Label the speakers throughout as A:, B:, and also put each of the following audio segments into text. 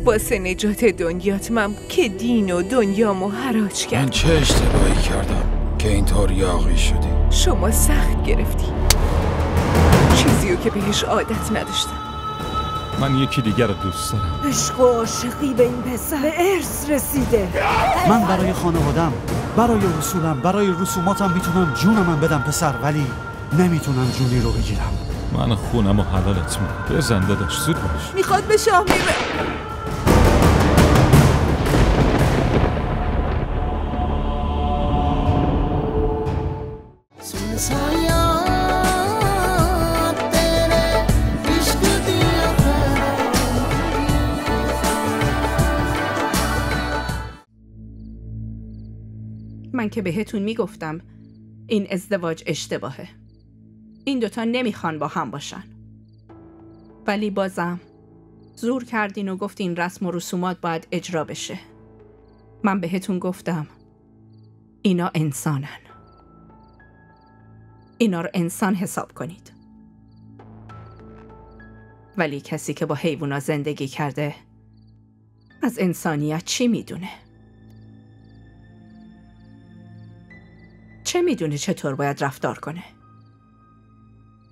A: واسه نجات دنیات من که دین و دنیامو حراج کردم.
B: من چه اشتباهی کردم که اینطور یاغی شدی؟
A: شما سخت گرفتی، چیزیو که بهش عادت نداشتم.
C: من یکی دیگر رو دوست دارم.
D: عشق و عاشقی به این پسر به ارث رسیده.
E: من برای خانوادم، برای رسولم، برای رسوماتم میتونم جونم بدم پسر، ولی نمیتونم جونی رو بگیرم.
C: من خونم و حلالت میکنم. بزن داداش، زود باش.
A: میخواد به شاه میره.
F: من که بهتون میگفتم این ازدواج اشتباهه. این دوتا نمیخوان با هم باشن. ولی بازم زور کردین و گفتین رسم و رسومات باید اجرا بشه. من بهتون گفتم اینا انسانن. اینا رو انسان حساب کنید. ولی کسی که با حیوونا زندگی کرده از انسانیت چی میدونه؟ چه میدونه چطور باید رفتار کنه؟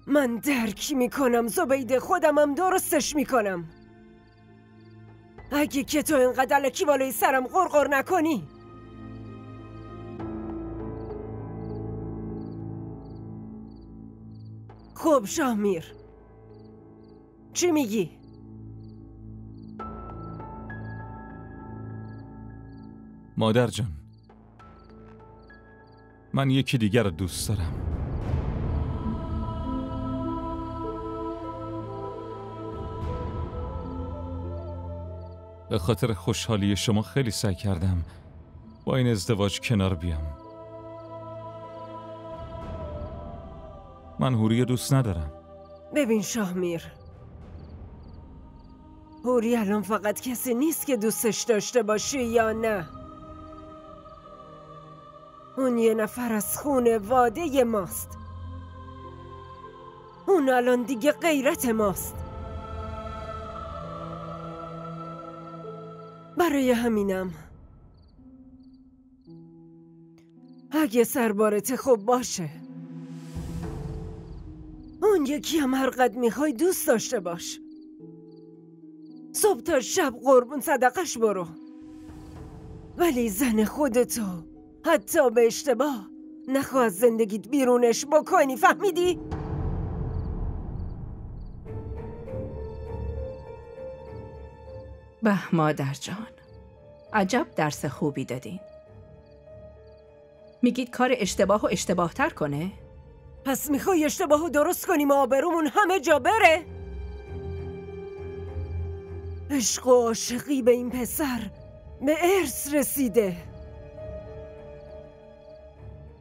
D: من درک میکنم زبیده، خودمم درستش میکنم. اگه که تو اینقدر الکی بالای سرم غرغر نکنی. خب شاهمیر، چی میگی؟
C: مادر جان، من یکی دیگر رو دوست دارم. به خاطر خوشحالی شما خیلی سعی کردم با این ازدواج کنار بیام. من حوری دوست ندارم.
D: ببین شاهمیر، حوری الان فقط کسی نیست که دوستش داشته باشی یا نه. اون یه نفر از خونواده ماست. اون الان دیگه غیرت ماست. برای همینم اگه سربارت خوب باشه، اون یکی هم هر قد میخوای دوست داشته باش. صبح تا شب قربون صدقش برو. ولی زن خودتو حتی به اشتباه نخواه از زندگیت بیرونش بکنی، فهمیدی؟
F: به مادر جان، عجب درس خوبی دادین. میگید کار اشتباه و اشتباه تر کنه؟
D: پس میخوای اشتباه رو درست کنیم و آبرومون همه جا بره؟ عشق و عاشقی به این پسر به ارث رسیده.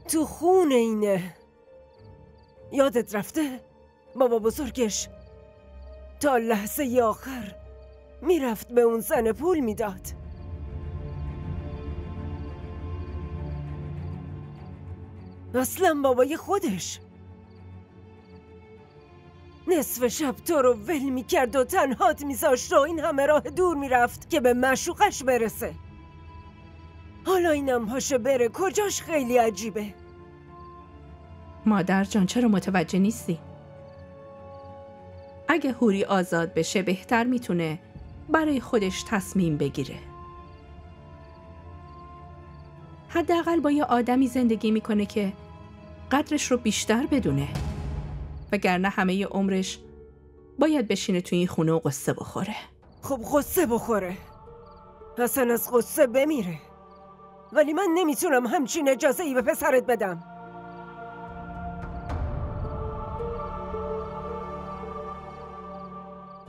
D: تو خون اینه. یادت رفته؟ بابا بزرگش تا لحظه آخر میرفت به اون زن پول میداد. اصلا بابای خودش نصف شب تو رو ول میکرد و تنهات میذاشت و این همه راه دور میرفت که به معشوقش برسه. حالا اینم پاشه بره کجاش خیلی عجیبه.
F: مادر جان چرا متوجه نیستی؟ اگه حوری آزاد بشه بهتر میتونه برای خودش تصمیم بگیره. حداقل با یه آدمی زندگی میکنه که قدرش رو بیشتر بدونه، وگرنه همه عمرش باید بشینه توی این خونه و قصه بخوره.
D: خب قصه بخوره، اصلا از قصه بمیره. ولی من نمیتونم همچین اجازه ای به پسرت بدم.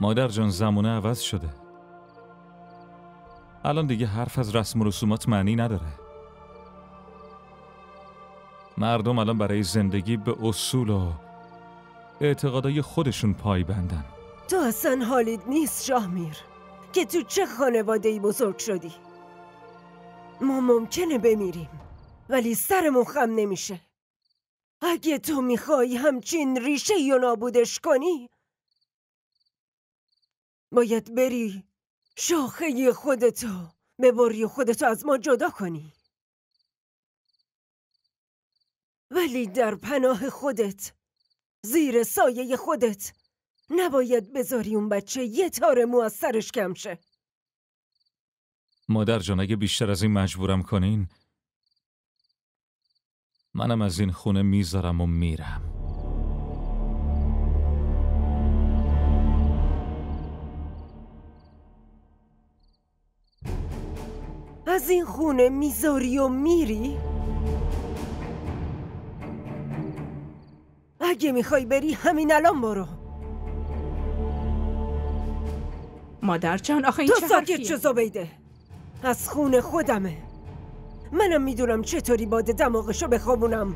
C: مادر جان، زمانه عوض شده. الان دیگه حرف از رسم و رسومات معنی نداره. مردم الان برای زندگی به اصول و اعتقادای خودشون پایبندن.
D: تو اصلا حالیت نیست شاهمیر که تو چه خانواده‌ای بزرگ شدی. ما ممکنه بمیریم ولی سرمون خم نمیشه. اگه تو میخوای همچین ریشه یا نابودش کنی، باید بری شاخه خودتو ببری و خودتو از ما جدا کنی، ولی در پناه خودت، زیر سایه خودت، نباید بذاری اون بچه یه تار مو از سرش کم شه.
C: مادر جان اگه بیشتر از این مجبورم کنین، منم از این خونه میذارم و میرم.
D: از این خونه میذاری و میری؟ اگه میخوای بری همین الان برو.
F: مادر جان آخه این
D: تو
F: چه
D: ساکت
F: حرفیه؟
D: شو زبیده. از خونه خودمه. منم میدونم چطوری باد دماغشو بخوابونم.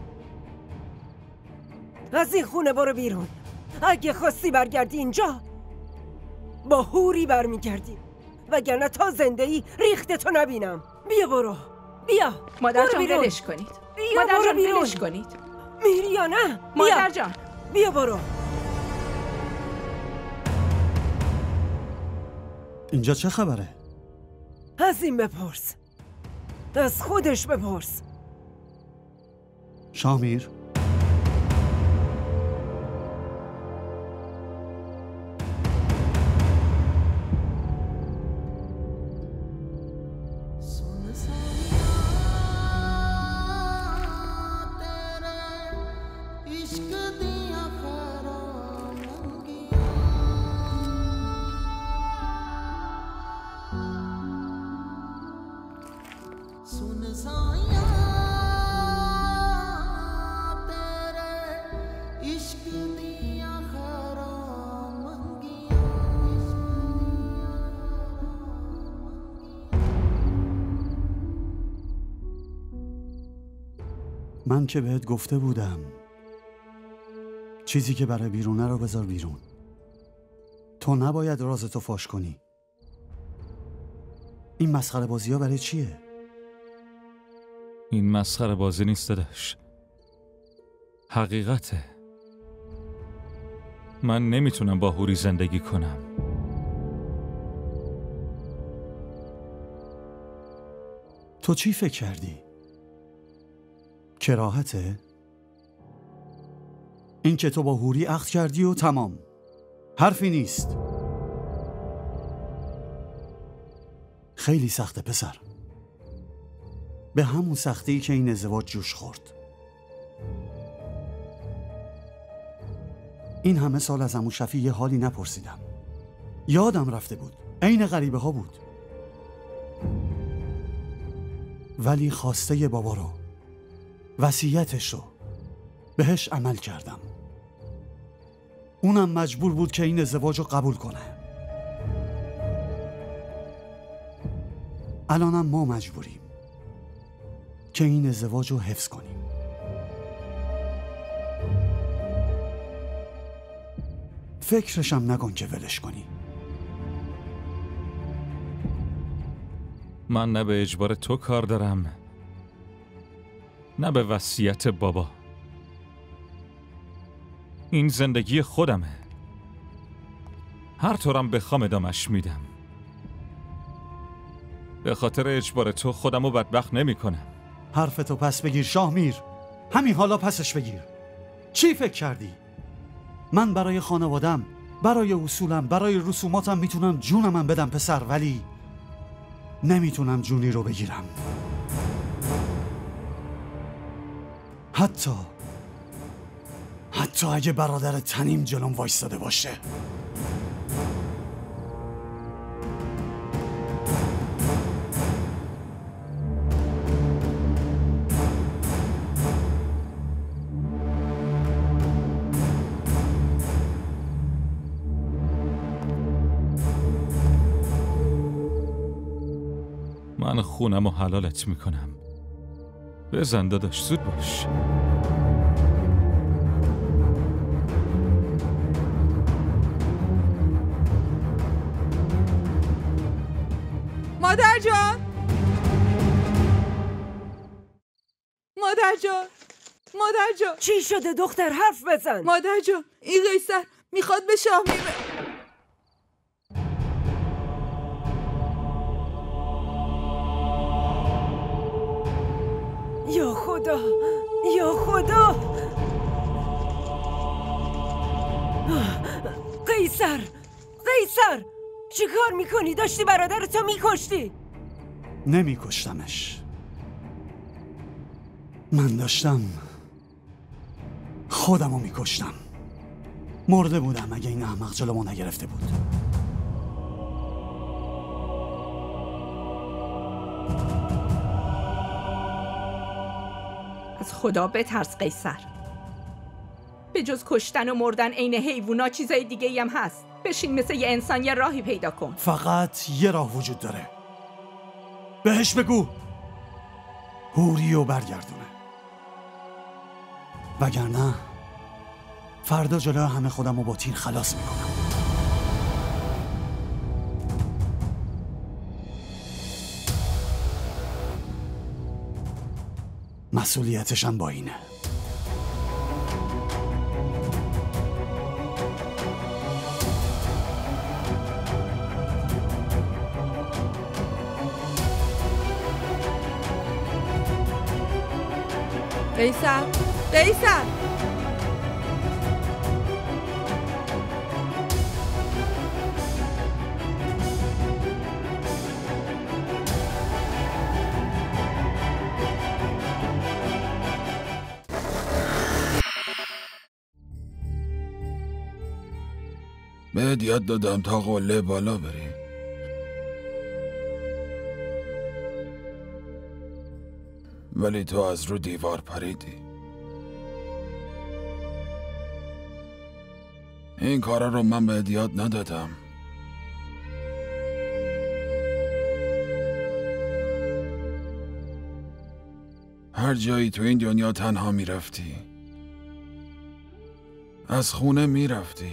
D: از این خونه برو بیرون. اگه خواستی برگردی اینجا با هوری برمیگردی، وگرنه تا زنده ای ریختتو نبینم. بیا برو، بیا.
F: مادر
D: برو
F: جان
D: بیرون.
F: ولش کنید.
D: بیا
F: مادر
D: برو
F: جان
D: بیرون.
F: ولش کنید.
D: میری یا نه؟ بیا.
F: مادر جان
D: بیا برو.
E: اینجا چه خبره؟
D: از این بپرس، از خودش بپرس.
E: شاهمیر؟ من که بهت گفته بودم چیزی که برای بیرونه رو بذار بیرون. تو نباید رازتو فاش کنی. این مسخره بازی ها برای چیه؟
C: این مسخره بازی نیست داداش، حقیقته. من نمیتونم با هوری زندگی کنم.
E: تو چی فکر کردی؟ کراهته؟ این که تو با هوری عقد کردی و تمام، حرفی نیست. خیلی سخته پسر، به همون سختی که این ازدواج جوش خورد. این همه سال از عمو شفیع یه حالی نپرسیدم، یادم رفته بود، عین غریبه ها بود. ولی خواسته بابا رو، وصیتش رو بهش عمل کردم. اونم مجبور بود که این ازدواج رو قبول کنه. الانم ما مجبوریم که این ازدواج رو حفظ کنیم. فکرشم نکن که ولش کنی.
C: من نه به اجبار تو کار دارم، نه به وصیت بابا. این زندگی خودمه، هر طورم بخوام ادامش میدم. به خاطر اجبار تو خودمو بدبخت نمی کنم.
E: حرفتو پس بگیر شاهمیر، همین حالا پسش بگیر. چی فکر کردی؟ من برای خانوادم، برای اصولم، برای رسوماتم میتونم جونم بدم پسر، ولی نمیتونم جونی رو بگیرم. حتی اگه برادر تنیم جلوم وایستاده باشه.
C: من خونم و حلالت میکنم. بزن داداش، زود باش.
A: مادر جان، مادر جان، مادر جان.
D: چی شده دختر؟ حرف بزن.
A: مادر جان، این قیصر میخواد به شاهمیر
D: خدا، یا خدا. قیصر، قیصر، چی کار میکنی؟ داشتی برادرتو میکشتی.
E: نمیکشتمش، من داشتم خودمو میکشتم. مرده بودم اگه این احمق جلومو نگرفته بود.
F: از خدا بترس قیصر. به جز کشتن و مردن عین حیوونا چیزای دیگه هم هست. بشین مثل یه انسان یه راهی پیدا کن.
E: فقط یه راه وجود داره. بهش بگو هوریو برگردونه، وگرنه فردا جلوی همه خودمو با تیر خلاص میکنم. مسئولیتشم با اینه.
A: قیصر، قیصر،
B: بهت یاد دادم تا قله بالا بری. ولی تو از رو دیوار پریدی. این کارا رو من بهت یاد ندادم. هر جایی تو این دنیا تنها میرفتی، از خونه میرفتی،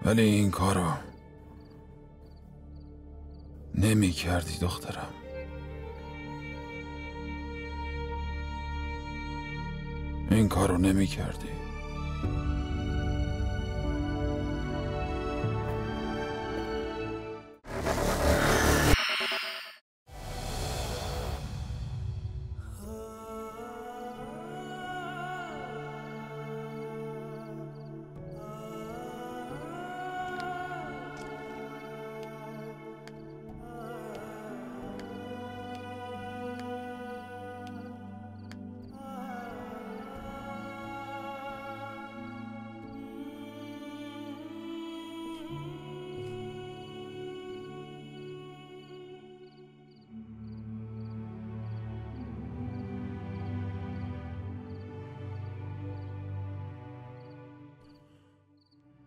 B: ولی این کارو نمی کردی دخترم. این کارو نمی کردی.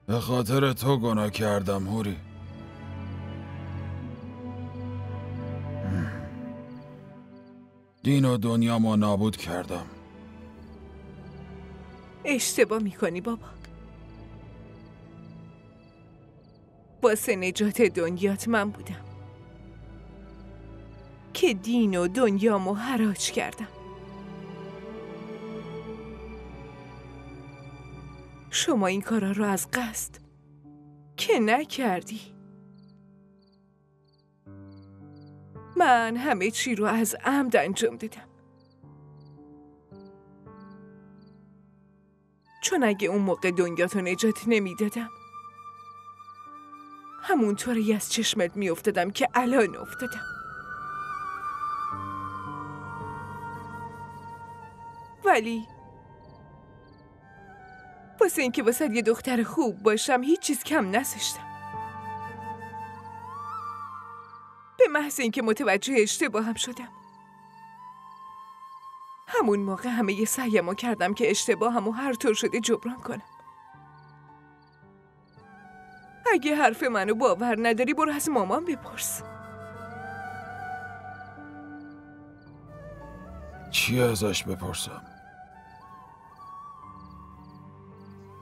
B: به خاطر تو گناه کردم هوری. دین و دنیامو نابود کردم.
A: اشتباه میکنی بابا. واسه نجات دنیات من بودم که دین و دنیامو حراج کردم. شما این کارا رو از قصد که نکردی. من همه چی رو از عمد انجام دادم، چون اگه اون موقع دنیاتو نجات نمیدادم همونطوری از چشمت میافتادم که الان افتادم. ولی واسه اینکه واسه یه دختر خوب باشم هیچ چیز کم نذاشتم. به محض اینکه متوجه اشتباهم شدم همون موقع همه ی سعیمو کردم که اشتباهمو هر طور شده جبران کنم. اگه حرف منو باور نداری برو از مامان بپرس.
B: چی ازش بپرسم؟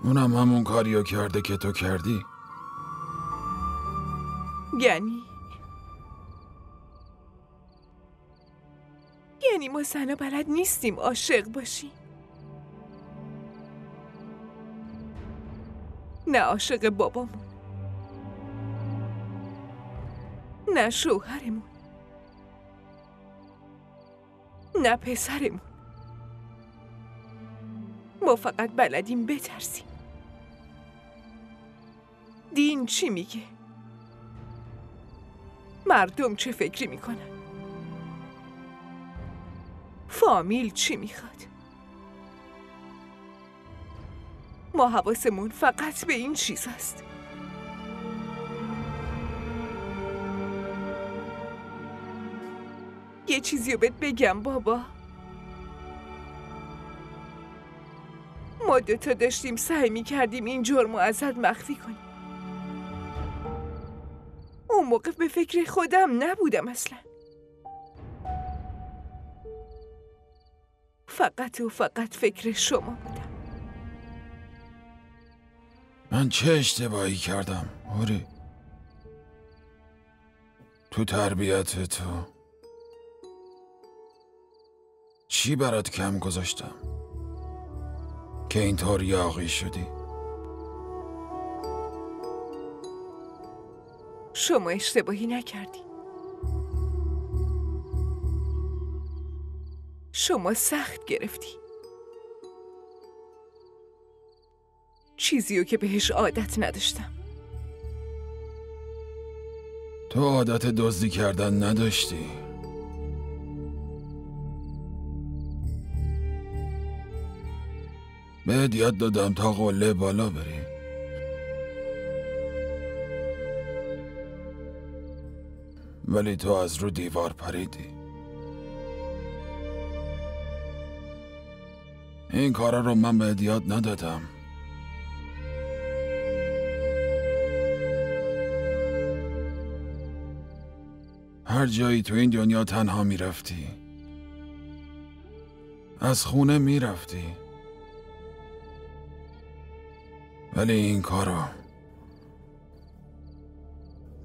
B: اونم همون کاریو کرده که تو کردی.
A: یعنی ما زنا بلد نیستیم عاشق باشیم؟ نه عاشق بابامون، نه شوهرمون، نه پسرمون، ما فقط بلدیم بترسیم. دین چی میگه؟ مردم چه فکری میکنن؟ فامیل چی میخواد؟ ما حواسمون فقط به این چیز هست. یه چیزی رو بهت بگم بابا. ما دوتا داشتیم سعی میکردیم این جرم رو ازت مخفی کنیم. اون موقع به فکر خودم نبودم اصلا. فقط و فقط فکر شما بودم.
B: من چه اشتباهی کردم اوری؟ تو تربیت تو چی برات کم گذاشتم که اینطور یاغی شدی؟
A: شما اشتباهی نکردی. شما سخت گرفتی. چیزیو که بهش عادت نداشتم.
B: تو عادت دزدی کردن نداشتی؟ بهت یاد دادم تا قله بالا بری. ولی تو از رو دیوار پریدی. این کارا رو من بهت یاد ندادم. هر جایی تو این دنیا تنها میرفتی، از خونه میرفتی، ولی این کارو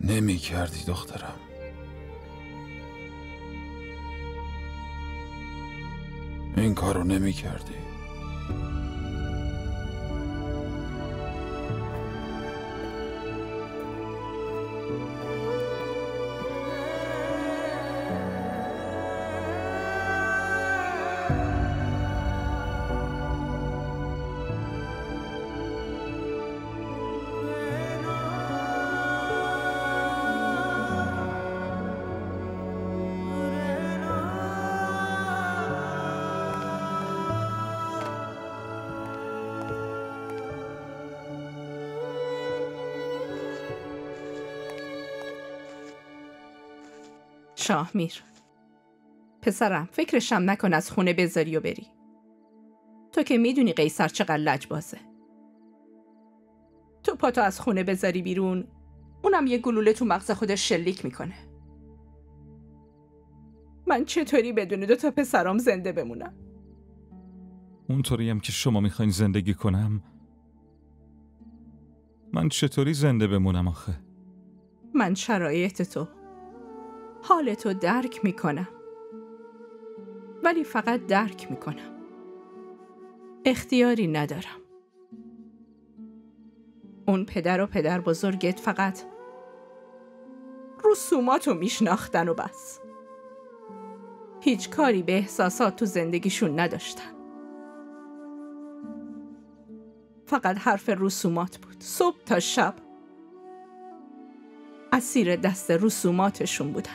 B: نمی کردی دخترم. این کارو نمی کردی.
F: شاهمیر، پسرم، فکرشم نکن از خونه بذاری و بری. تو که میدونی قیصر چقدر لجبازه. تو پاتو از خونه بذاری بیرون، اونم یه گلوله تو مغز خودش شلیک میکنه. من چطوری بدون 2 تا پسرام زنده بمونم؟
C: اونطوری هم که شما میخواین زندگی کنم، من چطوری زنده بمونم آخه؟
F: من شرایط تو، حال تو درک میکنم، ولی فقط درک میکنم. اختیاری ندارم. اون پدر و پدر بزرگت فقط رسوماتو میشناختن و بس. هیچ کاری به احساسات تو زندگیشون نداشتن. فقط حرف رسومات بود. صبح تا شب اسیر دست رسوماتشون بودن.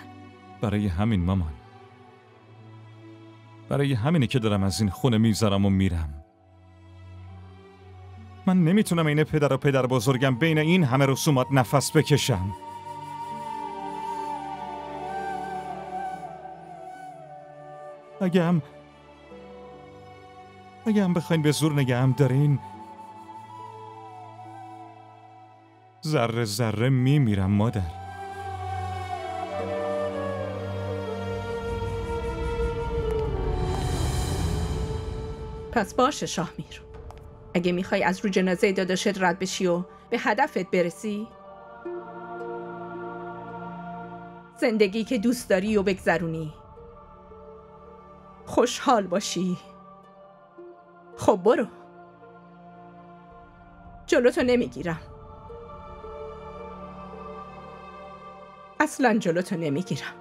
C: برای همین مامان، برای همینه که دارم از این خونه میذارم و میرم. من نمیتونم این پدر و پدر بزرگم بین این همه رسومات نفس بکشم. اگه هم بخواین به زور نگهم دارین، ذره ذره میمیرم مادر.
F: پس باشه شاهمیر، اگه میخوای از رو جنازه داداشت رد بشی و به هدفت برسی، زندگی که دوست داری و بگذرونی، خوشحال باشی، خب برو. جلوتو نمیگیرم، اصلا جلوتو نمیگیرم.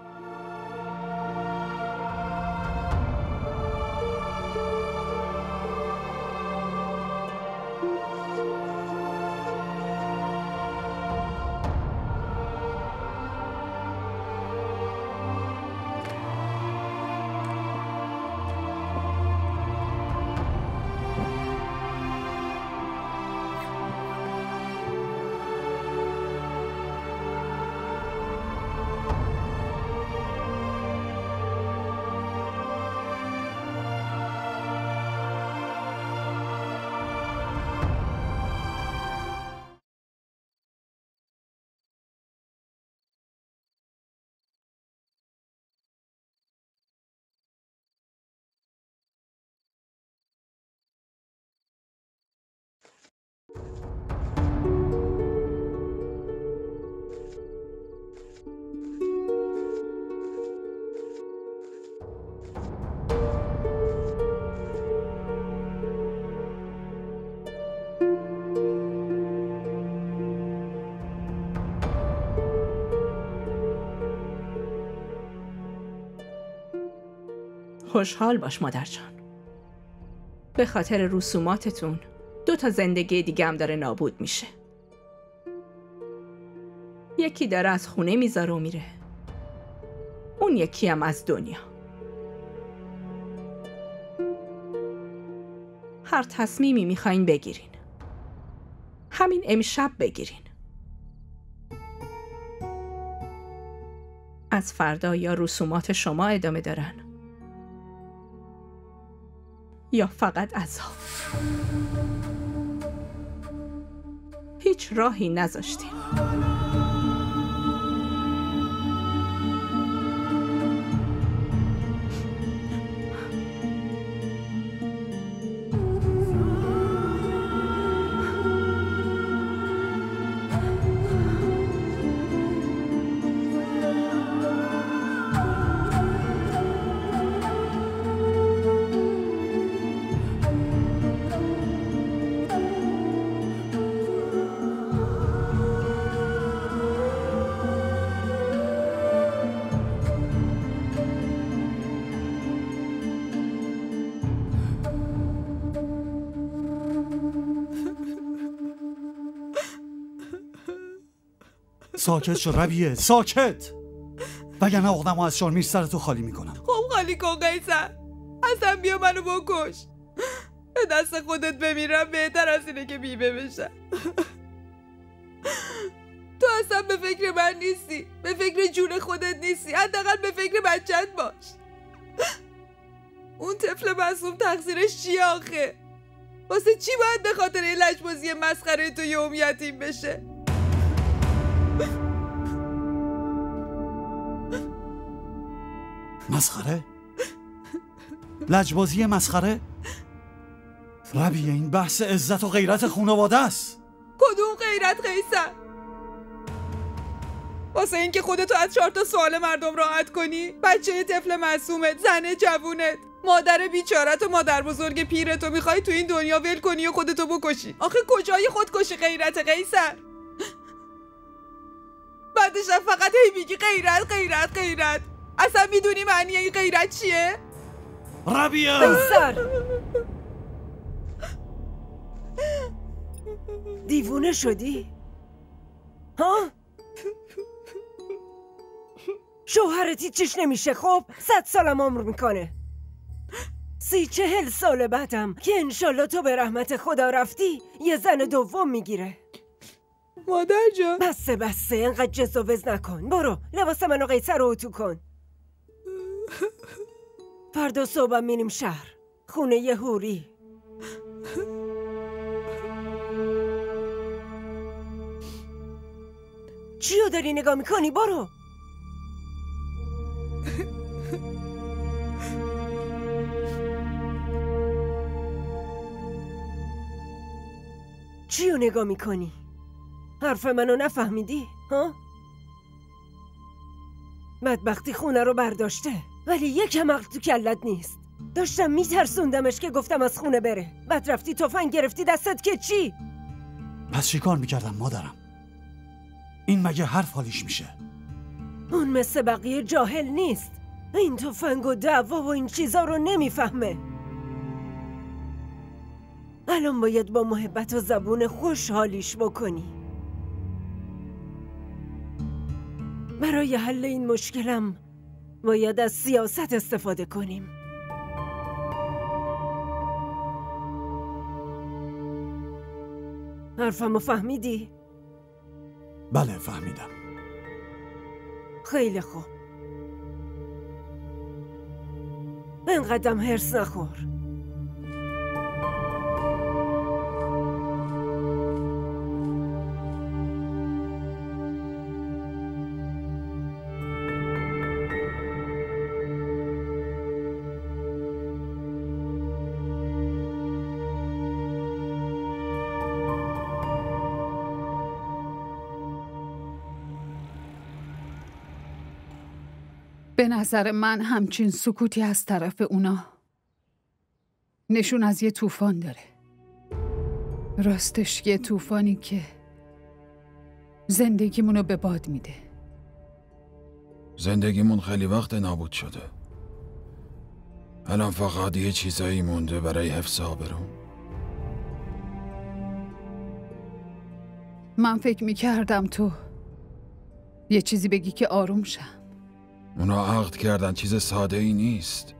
F: خوشحال باش مادر جان. به خاطر رسوماتتون 2 زندگی دیگه هم داره نابود میشه. یکی داره از خونه میذاره و میره، اون یکی هم از دنیا. هر تصمیمی میخواین بگیرین، همین امشب بگیرین. از فردا یا رسومات شما ادامه دارن یا فقط عذاب. هیچ راهی نذاشتین.
E: ساکت شو ربیه، ساکت، وگرنه عقدمو از شارمیر سرتو خالی میکنم.
A: خب خالی کن قیصر، اصلا بیا منو بکش. به دست خودت بمیرم بهتر از اینه که بیمه بشم. تو اصلا به فکر من نیستی، به فکر جون خودت نیستی، حداقل به فکر بچت باش. اون طفل معصوم تقصیرش چیه آخه؟ واسه چی باید به خاطر این لجبازی مسخره تو یوم یتیم بشه؟
E: مسخره؟ لجبازی مسخره؟ ربیه این بحث عزت و غیرت خانواده است.
A: کدوم غیرت قیصر؟ واسه اینکه خودتو از 4 سوال مردم راحت کنی؟ بچه طفل معصومت، زن جوونت، مادر بیچارت و مادر بزرگ پیرتو میخوای تو این دنیا ول کنی و خودتو بکشی؟ آخه کجای خودکشی غیرت قیصر؟ بعدش فقط هی میگی غیرت غیرت غیرت. اصلا میدونی معنی این غیرت چیه؟
E: ربیه!
D: قیصر! دیوونه شدی؟ ها؟ شوهرتی چیش نمیشه خب؟ 100 سالم عمر میکنه. 30-40 سال بعدم که انشالله تو به رحمت خدا رفتی یه زن دوم میگیره.
A: مادر جان
D: بسه انقدر جز و وز نکن. برو لباس منو قیصر رو اتو کن. فردا صبحم میریم شهر، خونه یه حوری. چیو داری نگاه میکنی؟ برو. چیو نگاه میکنی؟ حرف منو نفهمیدی؟ ها؟ بدبختی خونه رو برداشته ولی یکم عقل تو کلت نیست. داشتم میترسوندمش که گفتم از خونه بره، بعد رفتی تفنگ گرفتی دستت که چی؟
E: پس چی کار میکردم مادرم؟ این مگه حرف حالیش میشه؟
D: اون مثل بقیه جاهل نیست. این تفنگ و دعوا و این چیزا رو نمیفهمه. الان باید با محبت و زبون خوش حالیش بکنی. برای حل این مشکلم باید از سیاست استفاده کنیم. حرفمو فهمیدی؟
E: بله فهمیدم.
D: خیلی خوب. اینقدرم هرس نخور.
G: به نظر من همچین سکوتی از طرف اونا نشون از یه طوفان داره. راستش یه طوفانی که زندگیمونو به باد میده.
B: زندگیمون خیلی وقت نابود شده. الان فقط یه چیزایی مونده برای حفظ آبروم.
G: من فکر میکردم تو یه چیزی بگی که آروم شم.
B: اونا عقد کردن چیز ساده ای نیست.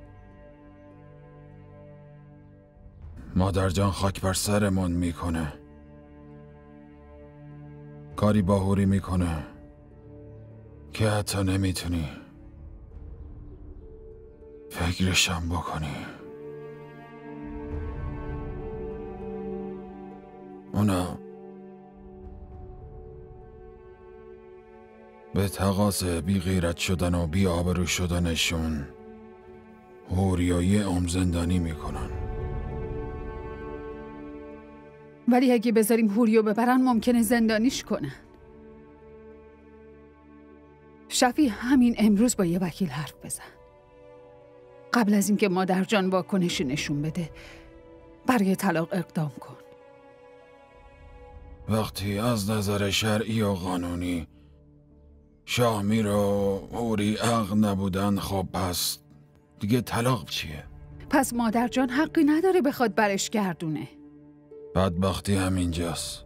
B: مادر جان خاک بر سرمون میکنه. کاری باهوری میکنه که حتی نمیتونی فکرشم بکنی. اونا به تقاضا بی غیرت شدن و بی آبرو شدنشون حوری و یه عمر زندانی میکنن.
G: ولی اگه بذاریم هوریو ببرن ممکنه زندانیش کنن. شفی همین امروز با یه وکیل حرف بزن. قبل از اینکه مادر جان واکنش نشون بده برای طلاق اقدام کن.
B: وقتی از نظر شرعی و قانونی شاهمیر و حوری عقل نبودن، خب پس دیگه طلاق چیه؟
G: پس مادر جان حقی نداره بخواد برش گردونه.
B: بدبختی همینجاست.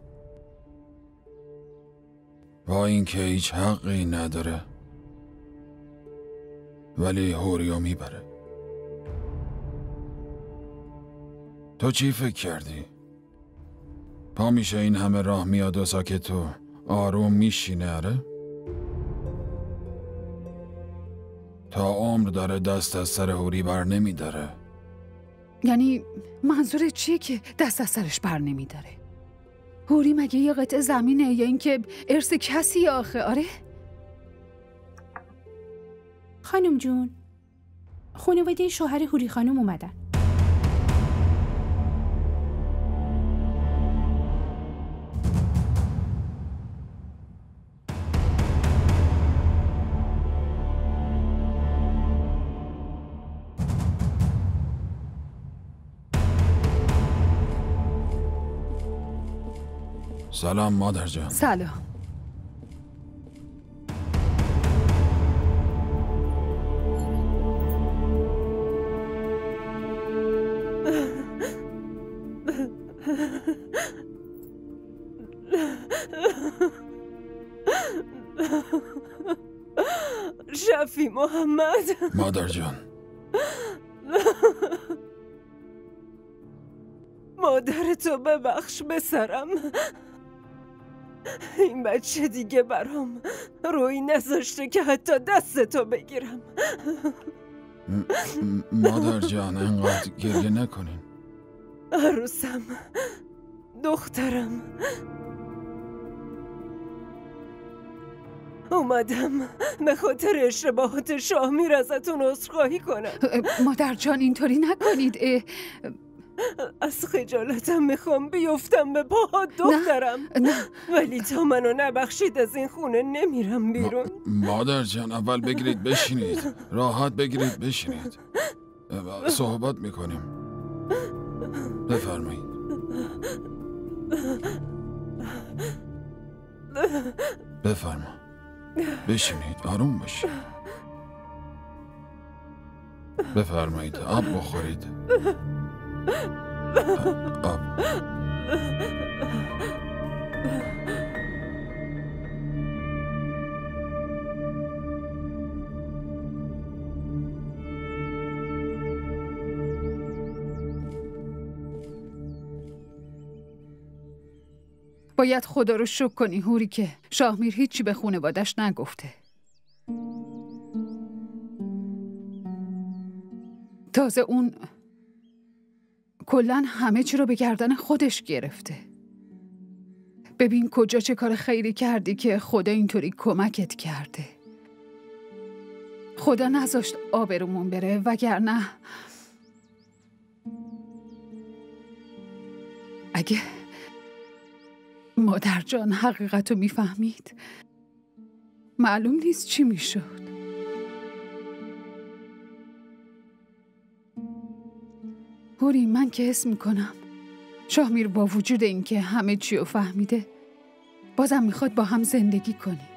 B: با اینکه هیچ حقی نداره ولی حوریو میبره. تو چی فکر کردی؟ پا میشه این همه راه میاد و ساکت و آروم میشینه؟ اره؟ تا عمر داره دست از سر حوری بر نمیداره.
G: یعنی منظور چیه که دست از سرش بر نمیداره؟ حوری مگه یه قطعه زمینه یا اینکه ارث کسی آخه؟ آره؟
F: خانم جون، خانواده شوهر حوری خانم اومدن.
B: سلام مادر جان.
G: سلام.
D: شفی محمد.
B: مادر جان.
D: مادرتو ببخش پسرم. این بچه دیگه برام روی نذاشته که حتی دستتو بگیرم.
B: مادر جان انقدر گریه نکنین.
D: عروسم، دخترم، اومدم به خاطر اشتباهات شاهمیر ازتون عذرخواهی کنم.
G: مادر جان اینطوری نکنید.
D: از خجالتم میخوام بیفتم به پاهات دخترم.
G: نه.
D: ولی تا منو نبخشید از این خونه نمیرم بیرون.
B: مادر جان اول بگیرید بشینید. راحت بگیرید بشینید. صحبت میکنیم. بفرمایید. بفرما. بشینید آروم باشید. بفرمایید آب بخورید. آب.
G: باید خدا رو شکر کنی حوری که شاهمیر هیچی به خانواده‌اش نگفته. تازه اون کلاً همه چی رو به گردن خودش گرفته. ببین کجا چه کار خیری کردی که خدا اینطوری کمکت کرده. خدا نذاشت آبرومون بره، وگرنه اگه مادر جان حقیقت رو میفهمید معلوم نیست چی میشد. حوری من که حس میکنم شاهمیر با وجود اینکه همه چی رو فهمیده بازم میخواد با هم زندگی کنی.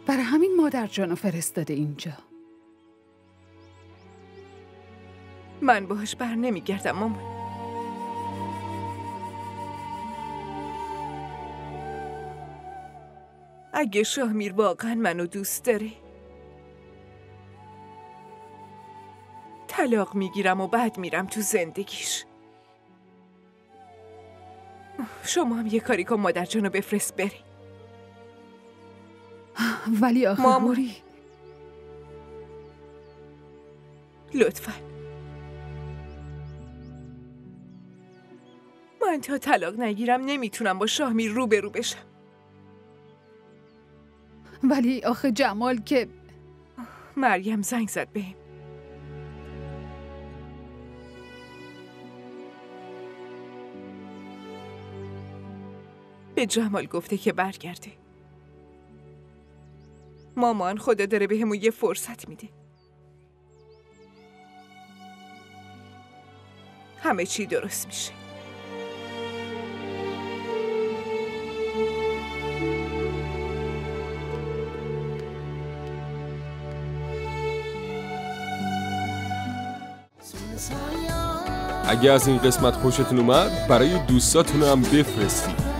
G: برای همین مادر جانو فرستاده اینجا.
D: من باهاش بر نمیگردم مامان. اگه شاهمیر واقعا منو دوست داره طلاق میگیرم و بعد میرم تو زندگیش. شما هم یه کاری کن مادر جانو بفرست بری.
G: ولی آخه هوری
D: لطفاً من تا طلاق نگیرم نمیتونم با شاهمیر روبرو بشم.
G: ولی آخه جمال که
D: مریم زنگ زد بهم. به جمال گفته که برگرده. مامان خدا داره بهمون یه فرصت میده. همه چی درست میشه.
H: اگه از این قسمت خوشتون اومد برای دوستاتون هم بفرستید.